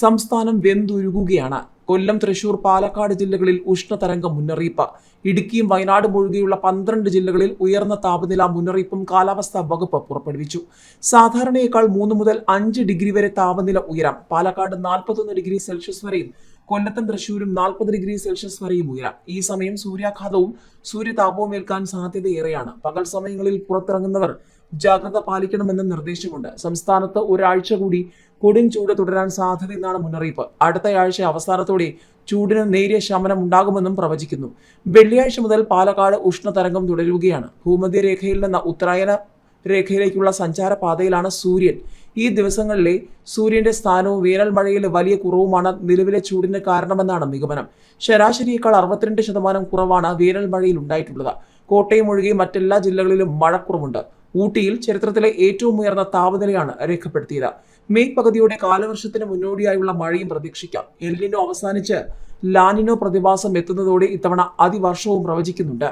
സംസ്ഥാനം വെന്തുരുകുകയാണ്. കൊല്ലം, തൃശൂർ, പാലക്കാട് ജില്ലകളിൽ ഉഷ്ണതരംഗ മുന്നറിയിപ്പ്. ഇടുക്കിയും വയനാടും ഒഴികെയുള്ള 12 ജില്ലകളിൽ ഉയർന്ന താപനില മുന്നറിയിപ്പും കാലാവസ്ഥാ വകുപ്പ് പുറപ്പെടുവിച്ചു. സാധാരണയേക്കാൾ 3 മുതൽ 5 ഡിഗ്രി വരെ താപനില ഉയരാം. പാലക്കാട് 41 ഡിഗ്രി സെൽഷ്യസ് വരെയും കൊല്ലത്തും തൃശൂരും 40 ഡിഗ്രി സെൽഷ്യസ് വരെയും ഉയരാം. ഈ സമയം സൂര്യാഘാതവും സൂര്യതാപവും ഏൽക്കാൻ സാധ്യതയേറെയാണ്. പകൽ സമയങ്ങളിൽ പുറത്തിറങ്ങുന്നവർ ജാഗ്രത പാലിക്കണമെന്ന് നിർദ്ദേശമുണ്ട്. സംസ്ഥാനത്ത് ഒരാഴ്ച കൂടി കൊടും ചൂട് തുടരാൻ സാധ്യതയെന്നാണ് മുന്നറിയിപ്പ്. അടുത്തയാഴ്ച അവസാനത്തോടെ ചൂടിന് നേരിയ ശമനം ഉണ്ടാകുമെന്നും പ്രവചിക്കുന്നു. വെള്ളിയാഴ്ച മുതൽ പാലക്കാട് ഉഷ്ണതരംഗം തുടരുകയാണ്. ഭൂമധ്യരേഖയിൽ നിന്ന് ഉത്തരായന രേഖയിലേക്കുള്ള സഞ്ചാരപാതയിലാണ് സൂര്യൻ. ഈ ദിവസങ്ങളിലെ സൂര്യന്റെ സ്ഥാനവും വേനൽ മഴയിൽ വലിയ കുറവുമാണ് നിലവിലെ ചൂടിന് കാരണമെന്നാണ് നിഗമനം. ശരാശരിയേക്കാൾ 62% കുറവാണ് വേനൽ മഴയിൽ ഉണ്ടായിട്ടുള്ളത്. കോട്ടയം ഒഴികെ മറ്റെല്ലാ ജില്ലകളിലും മഴക്കുറവുണ്ട്. ഊട്ടിയിൽ ചരിത്രത്തിലെ ഏറ്റവും ഉയർന്ന താപനിലയാണ് രേഖപ്പെടുത്തിയത്. മെയ് പകുതിയോടെ കാലവർഷത്തിന് മുന്നോടിയായുള്ള മഴയും പ്രതീക്ഷിക്കാം. എൽ നിനോ അവസാനിച്ച് ലാനിനോ പ്രതിഭാസം എത്തുന്നതോടെ ഇത്തവണ അതിവർഷവും പ്രവചിക്കുന്നുണ്ട്.